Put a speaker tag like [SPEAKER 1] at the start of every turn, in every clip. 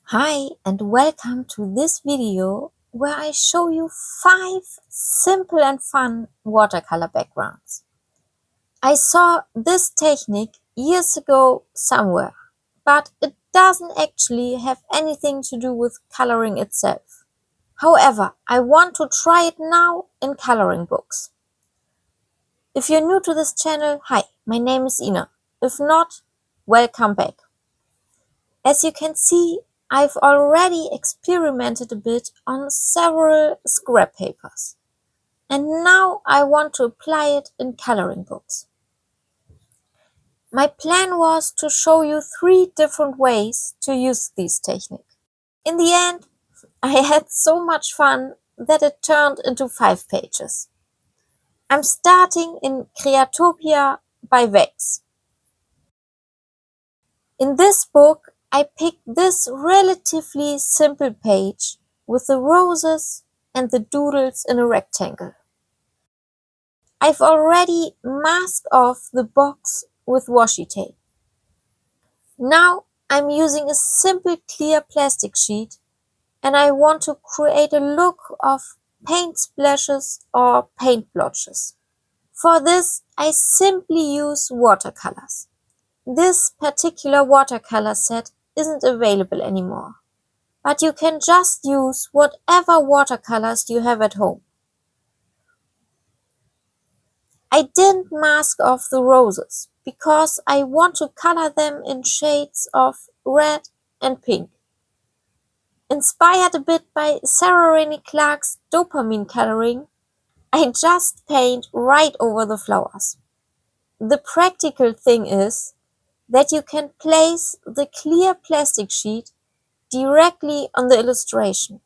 [SPEAKER 1] Hi and welcome to this video where I show you 5 simple and fun watercolor backgrounds. I saw this technique years ago somewhere, but it doesn't actually have anything to do with coloring itself. However, I want to try it now in coloring books. If you're new to this channel, hi, my name is Ina. If not, welcome back. As you can see, I've already experimented a bit on several scrap papers, and now I want to apply it in coloring books. My plan was to show you 3 different ways to use this technique. In the end, I had so much fun that it turned into 5 pages. I'm starting in Creatopia by Vex. In this book, I picked this relatively simple page with the roses and the doodles in a rectangle. I've already masked off the box with washi tape. Now I'm using a simple clear plastic sheet and I want to create a look of paint splashes or paint blotches. For this, I simply use watercolors. This particular watercolor set isn't available anymore, but you can just use whatever watercolors you have at home. I didn't mask off the roses because I want to color them in shades of red and pink. Inspired a bit by Sarah Renee Clark's dopamine coloring, I just paint right over the flowers. The practical thing is that you can place the clear plastic sheet directly on the illustration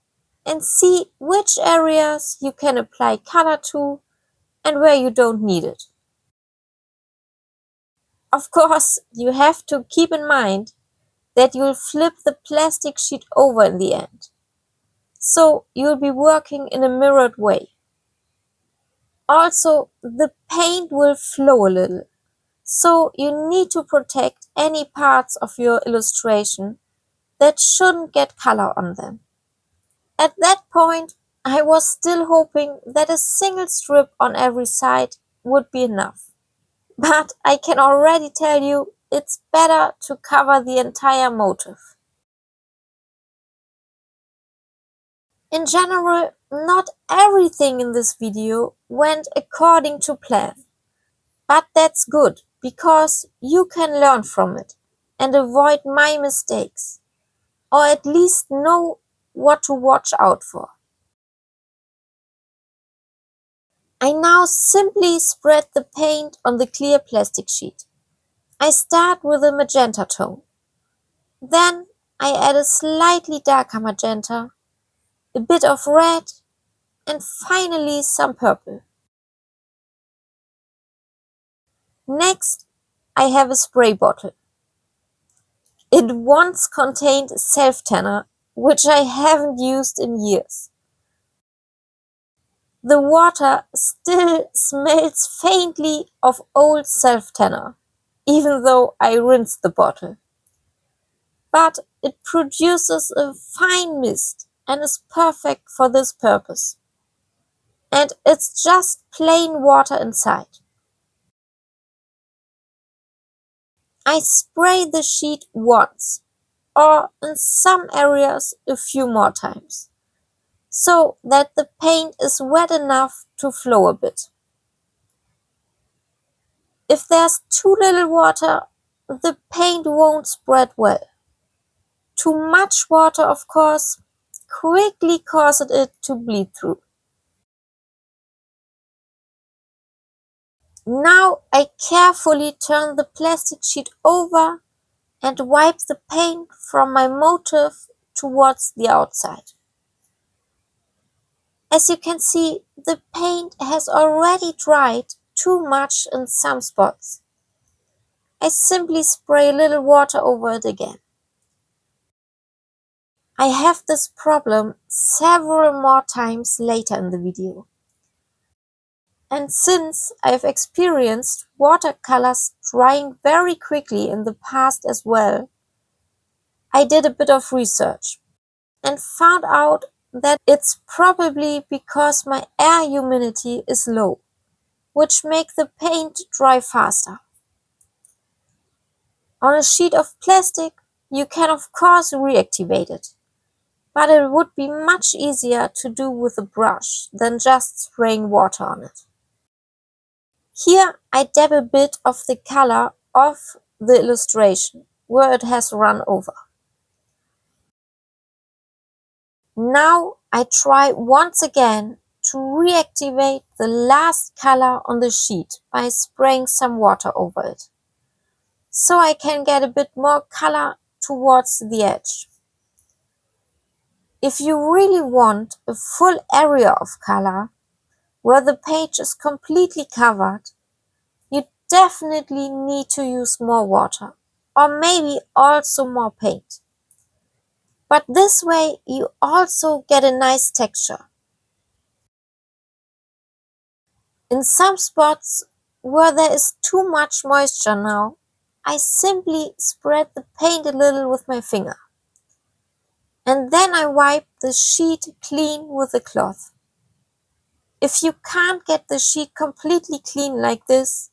[SPEAKER 1] and see which areas you can apply color to and where you don't need it. Of course, you have to keep in mind that you'll flip the plastic sheet over in the end, so you'll be working in a mirrored way. Also, the paint will flow a little, so you need to protect any parts of your illustration that shouldn't get color on them. At that point, I was still hoping that a single strip on every side would be enough. But I can already tell you it's better to cover the entire motif. In general, not everything in this video went according to plan. But that's good, because you can learn from it and avoid my mistakes, or at least know what to watch out for. I now simply spread the paint on the clear plastic sheet. I start with a magenta tone. Then I add a slightly darker magenta, a bit of red, and finally some purple. Next, I have a spray bottle. It once contained self-tanner, which I haven't used in years. The water still smells faintly of old self-tanner, even though I rinsed the bottle. But it produces a fine mist and is perfect for this purpose. And it's just plain water inside. I spray the sheet once, or in some areas a few more times, so that the paint is wet enough to flow a bit. If there's too little water, the paint won't spread well. Too much water, of course, quickly causes it to bleed through. Now I carefully turn the plastic sheet over and wipe the paint from my motif towards the outside. As you can see, the paint has already dried too much in some spots. I simply spray a little water over it again. I have this problem several more times later in the video. And since I've experienced watercolors drying very quickly in the past as well, I did a bit of research and found out that it's probably because my air humidity is low, which makes the paint dry faster. On a sheet of plastic, you can of course reactivate it, but it would be much easier to do with a brush than just spraying water on it. Here I dab a bit of the color off the illustration where it has run over. Now I try once again to reactivate the last color on the sheet by spraying some water over it, so I can get a bit more color towards the edge. If you really want a full area of color where the page is completely covered, you definitely need to use more water or maybe also more paint. But this way you also get a nice texture. In some spots where there is too much moisture now, I simply spread the paint a little with my finger. And then I wipe the sheet clean with a cloth. If you can't get the sheet completely clean like this,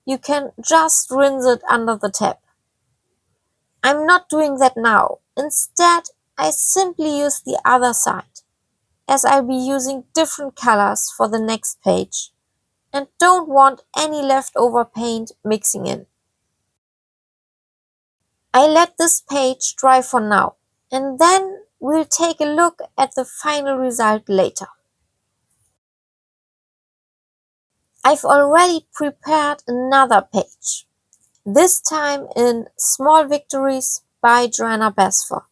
[SPEAKER 1] you can just rinse it under the tap. I'm not doing that now. Instead, I simply use the other side, as I'll be using different colors for the next page and don't want any leftover paint mixing in. I let this page dry for now, and then we'll take a look at the final result later. I've already prepared another page, this time in Small Victories by Joanna Basford.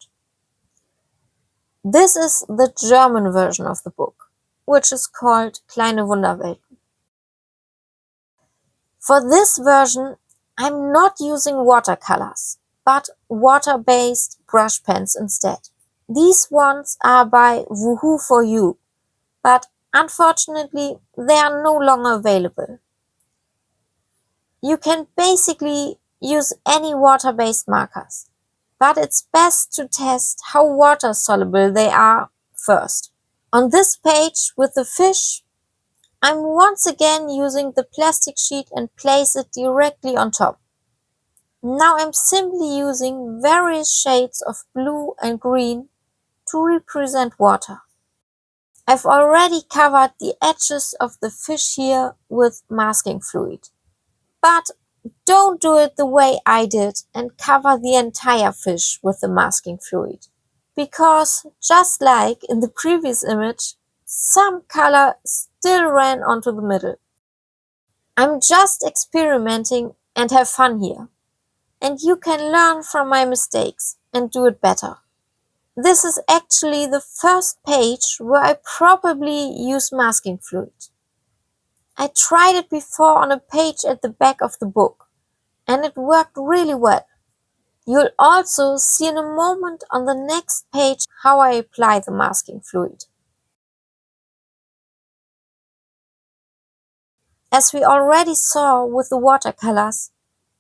[SPEAKER 1] This is the German version of the book, which is called Kleine Wunderwelten. For this version, I'm not using watercolors, but water-based brush pens instead. These ones are by Woohoo for You, but unfortunately they are no longer available. You can basically use any water-based markers, but it's best to test how water-soluble they are first. On this page with the fish, I'm once again using the plastic sheet and place it directly on top. Now I'm simply using various shades of blue and green to represent water. I've already covered the edges of the fish here with masking fluid. But don't do it the way I did and cover the entire fish with the masking fluid. Because just like in the previous image, some color still ran onto the middle. I'm just experimenting and have fun here. And you can learn from my mistakes and do it better. This is actually the first page where I probably use masking fluid. I tried it before on a page at the back of the book, and it worked really well. You'll also see in a moment on the next page how I apply the masking fluid. As we already saw with the watercolors,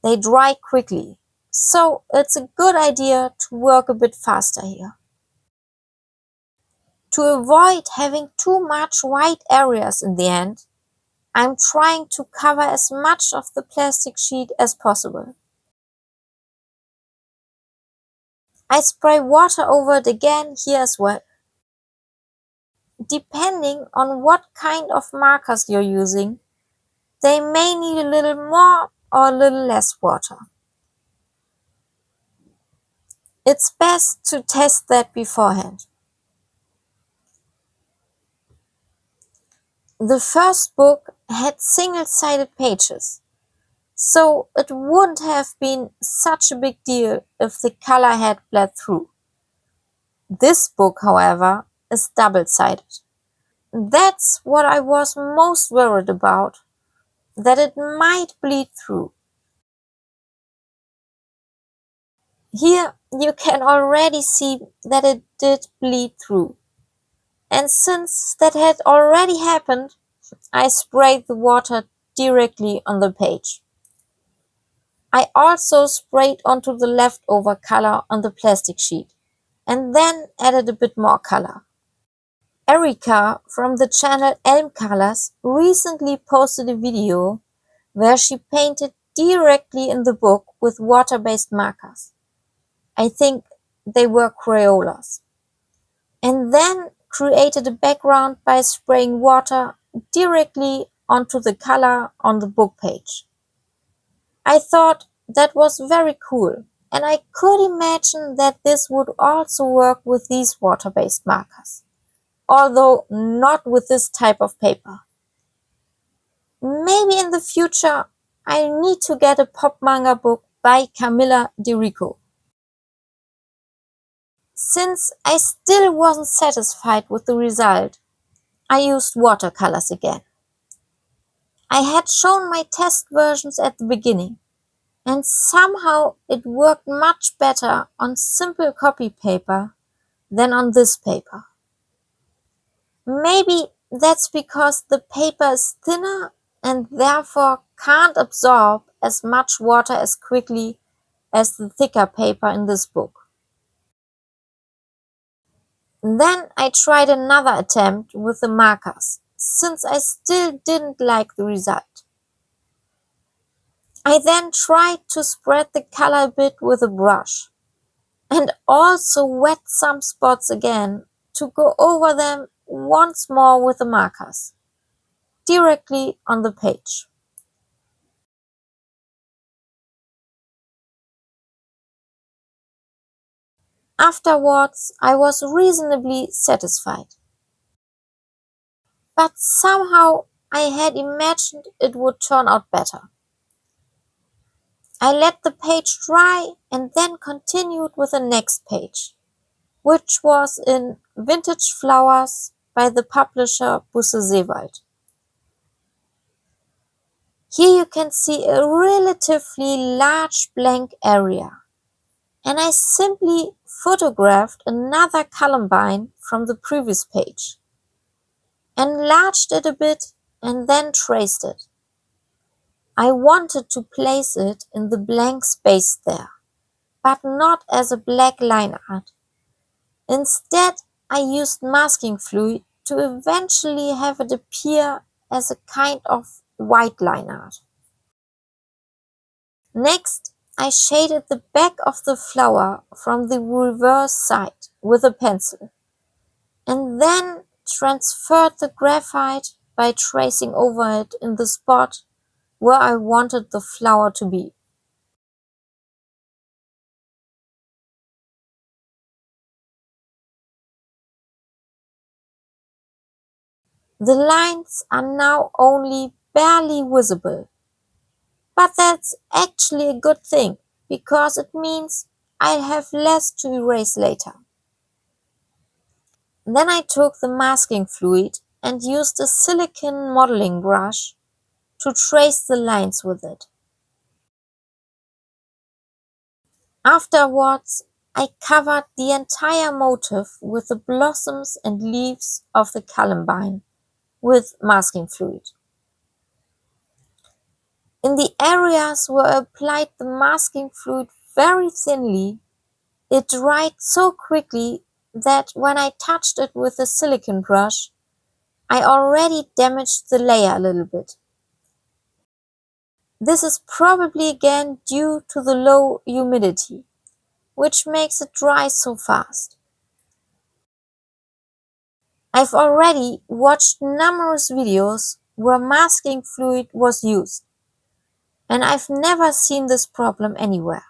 [SPEAKER 1] they dry quickly, so it's a good idea to work a bit faster here. To avoid having too much white areas in the end, I'm trying to cover as much of the plastic sheet as possible. I spray water over it again here as well. Depending on what kind of markers you're using, they may need a little more or a little less water. It's best to test that beforehand. The first book had single-sided pages, so it wouldn't have been such a big deal if the color had bled through. This book, however, is double-sided. That's what I was most worried about, that it might bleed through. Here you can already see that it did bleed through. And since that had already happened, I sprayed the water directly on the page. I also sprayed onto the leftover color on the plastic sheet and then added a bit more color. Erika from the channel Elm Colors recently posted a video where she painted directly in the book with water-based markers. I think they were Crayolas. And then created a background by spraying water directly onto the color on the book page. I thought that was very cool, and I could imagine that this would also work with these water-based markers, although not with this type of paper. Maybe in the future I need to get a pop manga book by Camilla De Rico. Since I still wasn't satisfied with the result, I used watercolors again. I had shown my test versions at the beginning, and somehow it worked much better on simple copy paper than on this paper. Maybe that's because the paper is thinner and therefore can't absorb as much water as quickly as the thicker paper in this book. Then I tried another attempt with the markers, since I still didn't like the result. I then tried to spread the color a bit with a brush, and also wet some spots again to go over them once more with the markers, directly on the page. Afterwards, I was reasonably satisfied. But somehow I had imagined it would turn out better. I let the page dry and then continued with the next page, which was in Vintage Flowers by the publisher Busse Seewald. Here you can see a relatively large blank area, and I simply photographed another columbine from the previous page, enlarged it a bit and then traced it. I wanted to place it in the blank space there, but not as a black line art. Instead, I used masking fluid to eventually have it appear as a kind of white line art. Next, I shaded the back of the flower from the reverse side with a pencil, and then transferred the graphite by tracing over it in the spot where I wanted the flower to be. The lines are now only barely visible, but that's actually a good thing because it means I'll have less to erase later. Then I took the masking fluid and used a silicone modeling brush to trace the lines with it. Afterwards, I covered the entire motif with the blossoms and leaves of the columbine with masking fluid. In the areas where I applied the masking fluid very thinly, it dried so quickly that when I touched it with a silicone brush, I already damaged the layer a little bit. This is probably again due to the low humidity, which makes it dry so fast. I've already watched numerous videos where masking fluid was used, and I've never seen this problem anywhere.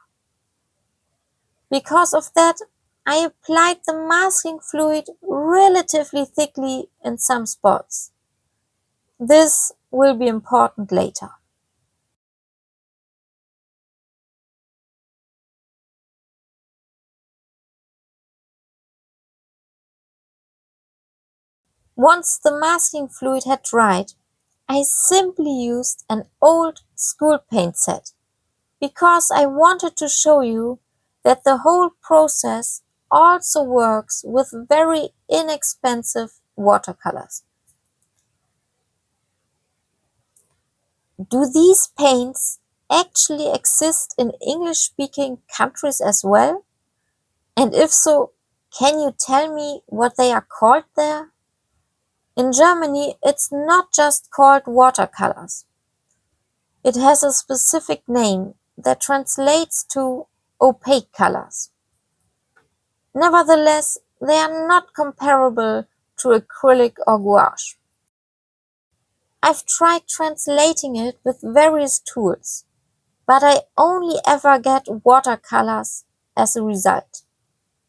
[SPEAKER 1] Because of that, I applied the masking fluid relatively thickly in some spots. This will be important later. Once the masking fluid had dried, I simply used an old school paint set because I wanted to show you that the whole process also works with very inexpensive watercolors. Do these paints actually exist in English-speaking countries as well? And if so, can you tell me what they are called there? In Germany, it's not just called watercolors. It has a specific name that translates to opaque colors. Nevertheless, they are not comparable to acrylic or gouache. I've tried translating it with various tools, but I only ever get watercolors as a result.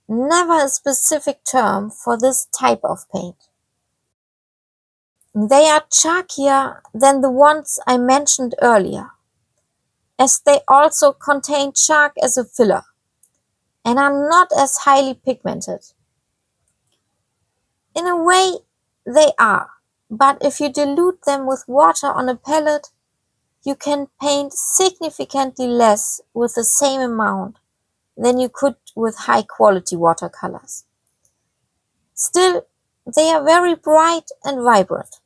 [SPEAKER 1] Never a specific term for this type of paint. They are chalkier than the ones I mentioned earlier, as they also contain chalk as a filler and are not as highly pigmented. In a way, they are, but if you dilute them with water on a palette, you can paint significantly less with the same amount than you could with high quality watercolors. Still, they are very bright and vibrant.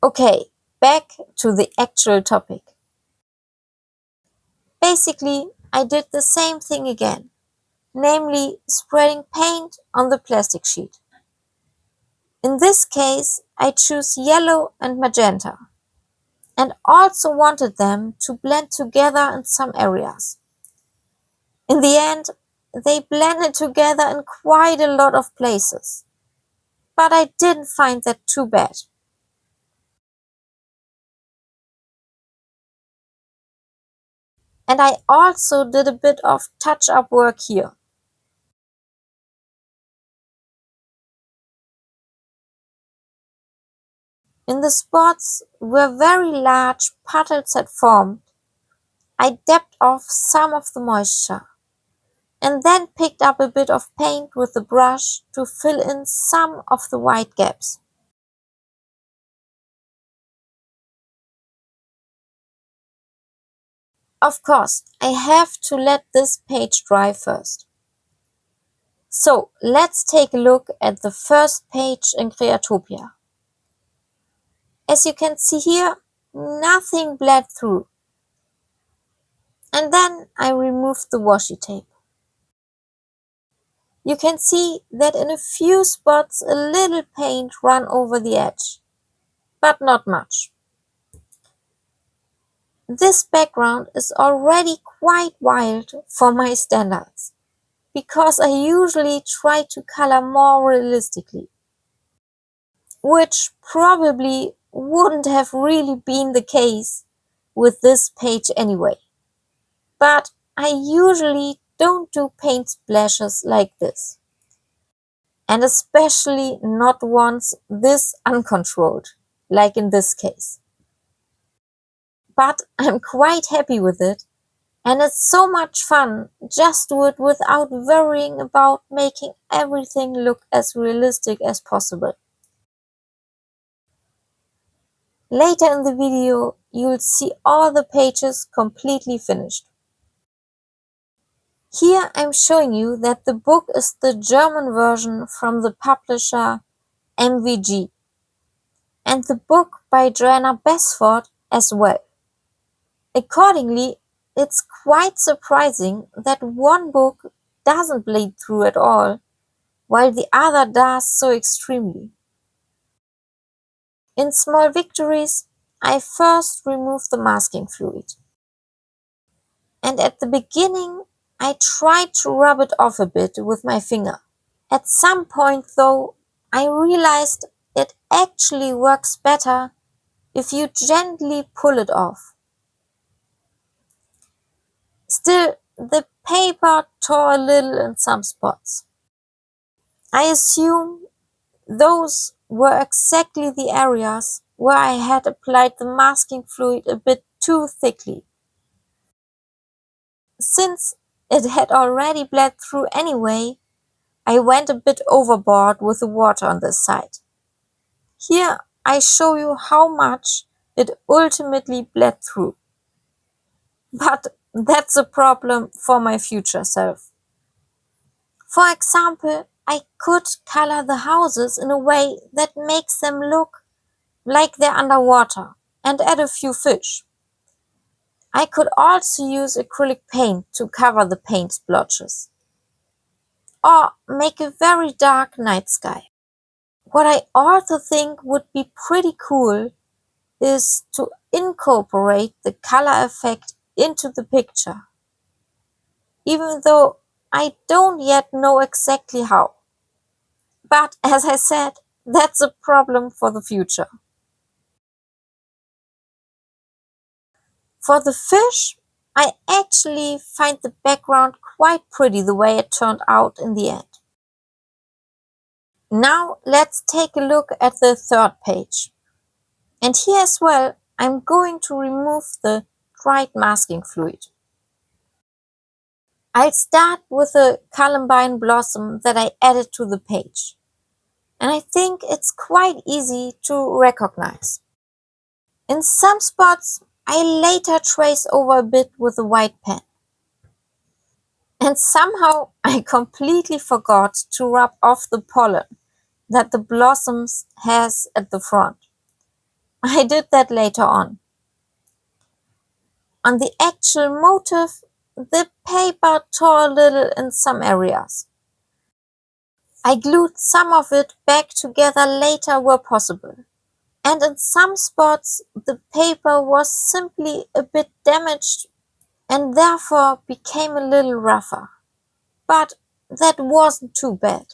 [SPEAKER 1] Okay, back to the actual topic. Basically, I did the same thing again, namely spreading paint on the plastic sheet. In this case, I choose yellow and magenta, and also wanted them to blend together in some areas. In the end, they blended together in quite a lot of places, but I didn't find that too bad. And I also did a bit of touch-up work here. In the spots where very large puddles had formed, I dabbed off some of the moisture and then picked up a bit of paint with the brush to fill in some of the white gaps. Of course, I have to let this page dry first. So let's take a look at the first page in Creatopia. As you can see here, nothing bled through. And then I removed the washi tape. You can see that in a few spots a little paint ran over the edge, but not much. This background is already quite wild for my standards, because I usually try to color more realistically, which probably wouldn't have really been the case with this page anyway. But I usually don't do paint splashes like this, and especially not ones this uncontrolled, like in this case. But I'm quite happy with it, and it's so much fun just do it without worrying about making everything look as realistic as possible. Later in the video, you'll see all the pages completely finished. Here I'm showing you that the book is the German version from the publisher MVG, and the book by Joanna Basford as well. Accordingly, it's quite surprising that one book doesn't bleed through at all, while the other does so extremely. In Small Victories, I first remove the masking fluid. And at the beginning, I tried to rub it off a bit with my finger. At some point though, I realized it actually works better if you gently pull it off. Still, the paper tore a little in some spots. I assume those were exactly the areas where I had applied the masking fluid a bit too thickly. Since it had already bled through anyway, I went a bit overboard with the water on this side. Here I show you how much it ultimately bled through. But that's a problem for my future self. For example, I could color the houses in a way that makes them look like they're underwater, and add a few fish. I could also use acrylic paint to cover the paint splotches, or make a very dark night sky. What I also think would be pretty cool is to incorporate the color effect into the picture, even though I don't yet know exactly how. But as I said, that's a problem for the future. For the fish, I actually find the background quite pretty the way it turned out in the end. Now let's take a look at the third page. And here as well, I'm going to remove the dried masking fluid. I'll start with a columbine blossom that I added to the page. And I think it's quite easy to recognize. In some spots, I later trace over a bit with a white pen. And somehow I completely forgot to rub off the pollen that the blossoms has at the front. I did that later on. On the actual motif, the paper tore a little in some areas. I glued some of it back together later where possible. And in some spots, the paper was simply a bit damaged and therefore became a little rougher. But that wasn't too bad.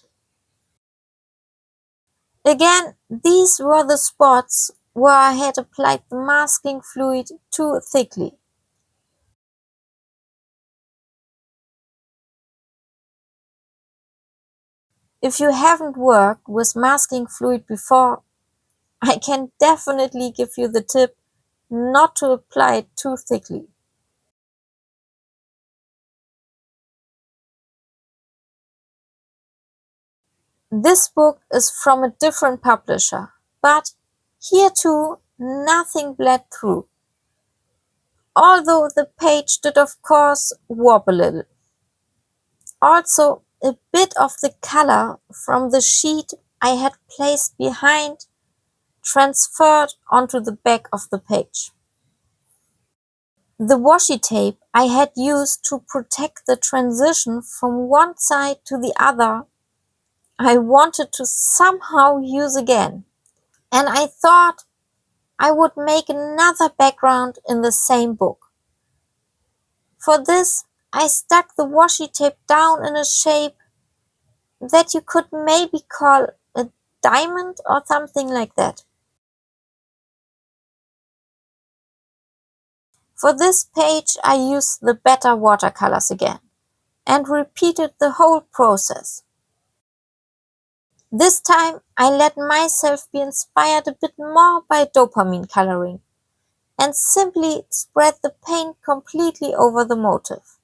[SPEAKER 1] Again, these were the spots where I had applied the masking fluid too thickly. If you haven't worked with masking fluid before, I can definitely give you the tip not to apply it too thickly. This book is from a different publisher, but here too nothing bled through, although the page did of course warp a little. Also, a bit of the color from the sheet I had placed behind transferred onto the back of the page. The washi tape I had used to protect the transition from one side to the other I wanted to somehow use again, and I thought I would make another background in the same book. For this, I stuck the washi tape down in a shape that you could maybe call a diamond or something like that. For this page, I used the better watercolors again and repeated the whole process. This time, I let myself be inspired a bit more by dopamine coloring and simply spread the paint completely over the motif.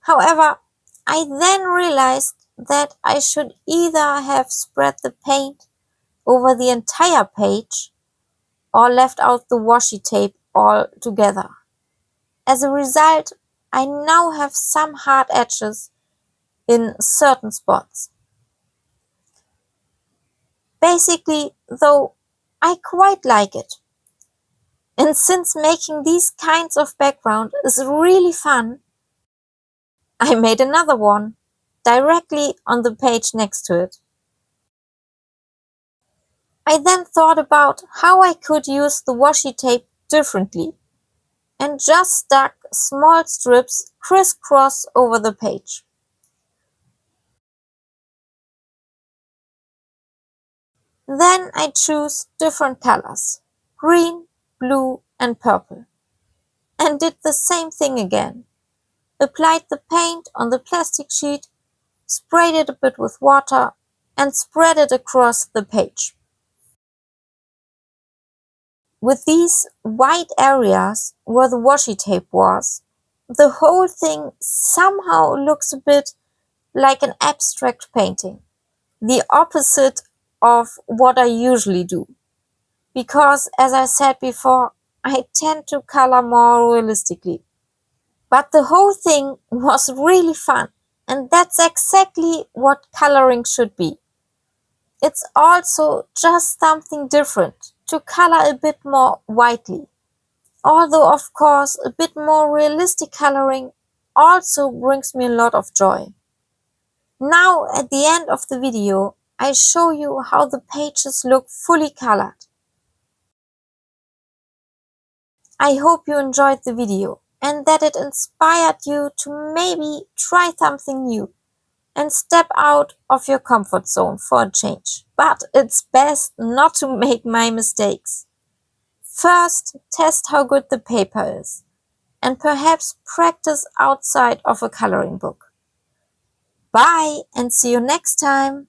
[SPEAKER 1] However, I then realized that I should either have spread the paint over the entire page or left out the washi tape altogether. As a result, I now have some hard edges in certain spots. Basically, though, I quite like it. And since making these kinds of background is really fun, I made another one directly on the page next to it. I then thought about how I could use the washi tape differently and just stuck small strips crisscross over the page. Then I chose different colors, green, blue and purple, and did the same thing again. Applied the paint on the plastic sheet, sprayed it a bit with water and spread it across the page. With these white areas where the washi tape was, the whole thing somehow looks a bit like an abstract painting. The opposite of what I usually do. Because, as I said before, I tend to color more realistically. But the whole thing was really fun. And that's exactly what coloring should be. It's also just something different. to color a bit more widely. Although of course a bit more realistic coloring also brings me a lot of joy. Now at the end of the video, I show you how the pages look fully colored. I hope you enjoyed the video and that it inspired you to maybe try something new and step out of your comfort zone for a change. But it's best not to make my mistakes. First, test how good the paper is and perhaps practice outside of a coloring book. Bye and see you next time.